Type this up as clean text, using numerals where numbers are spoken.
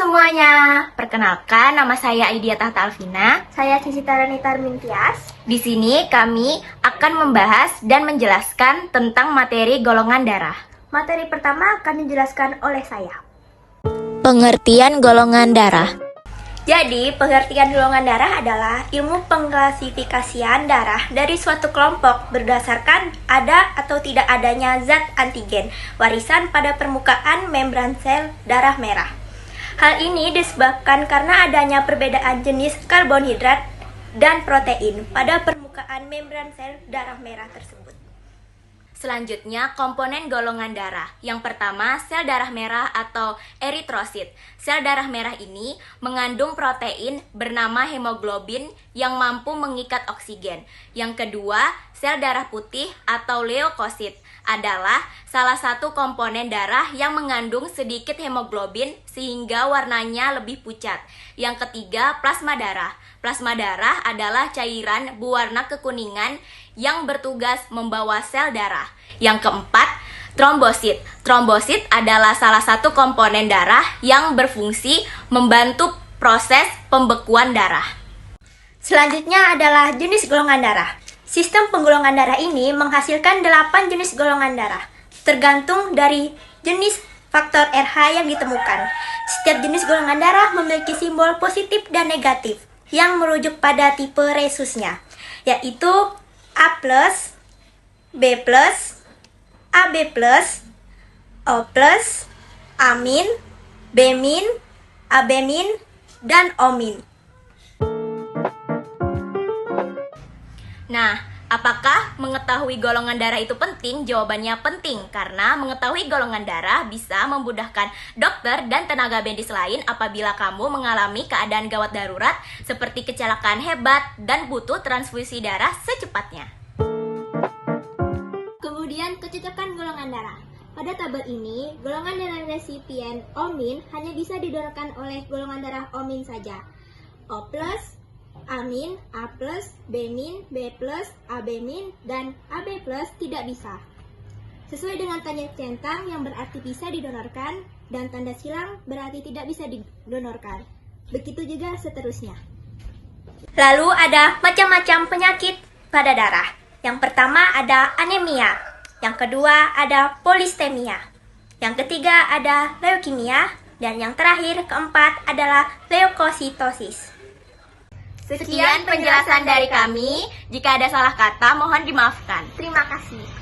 semuanya, perkenalkan nama saya Aidia Tahta Alvina. Saya Cisita Ranita Mintias. Di sini kami akan membahas dan menjelaskan tentang materi golongan darah. Materi pertama akan dijelaskan oleh saya. Pengertian golongan darah. Jadi, pengertian golongan darah adalah ilmu pengklasifikasian darah dari suatu kelompok berdasarkan ada atau tidak adanya zat antigen warisan pada permukaan membran sel darah merah. Hal ini disebabkan karena adanya perbedaan jenis karbohidrat dan protein pada permukaan membran sel darah merah tersebut. Selanjutnya, komponen golongan darah. Yang pertama, sel darah merah atau eritrosit. Sel darah merah ini mengandung protein bernama hemoglobin yang mampu mengikat oksigen. Yang kedua, sel darah putih atau leukosit adalah salah satu komponen darah yang mengandung sedikit hemoglobin sehingga warnanya lebih pucat. Yang ketiga, plasma darah. Plasma darah adalah cairan berwarna kekuningan yang bertugas membawa sel darah. Yang keempat, trombosit. Trombosit adalah salah satu komponen darah yang berfungsi membantu proses pembekuan darah. Selanjutnya adalah jenis golongan darah. Sistem penggolongan darah ini menghasilkan 8 jenis golongan darah, tergantung dari jenis faktor RH yang ditemukan. Setiap jenis golongan darah memiliki simbol positif dan negatif yang merujuk pada tipe resusnya, yaitu A+, B+, AB+, O+, A-, B-, AB-, dan O-. Nah, apakah mengetahui golongan darah itu penting? Jawabannya penting, karena mengetahui golongan darah bisa memudahkan dokter dan tenaga medis lain apabila kamu mengalami keadaan gawat darurat seperti kecelakaan hebat dan butuh transfusi darah secepatnya. Kemudian, kecocokan golongan darah. Pada tabel ini, golongan darah resipien O- hanya bisa didonorkan oleh golongan darah O- saja. O+, A-, A+, B-, B+, AB-, dan AB+, tidak bisa. Sesuai dengan tanda centang yang berarti bisa didonorkan, dan tanda silang berarti tidak bisa didonorkan. Begitu juga seterusnya. Lalu ada macam-macam penyakit pada darah. Yang pertama ada anemia. Yang kedua ada polistemia. Yang ketiga ada leukemia. Dan yang terakhir, keempat, adalah leukositosis. Sekian penjelasan dari kami. Jika ada salah kata, mohon dimaafkan. Terima kasih.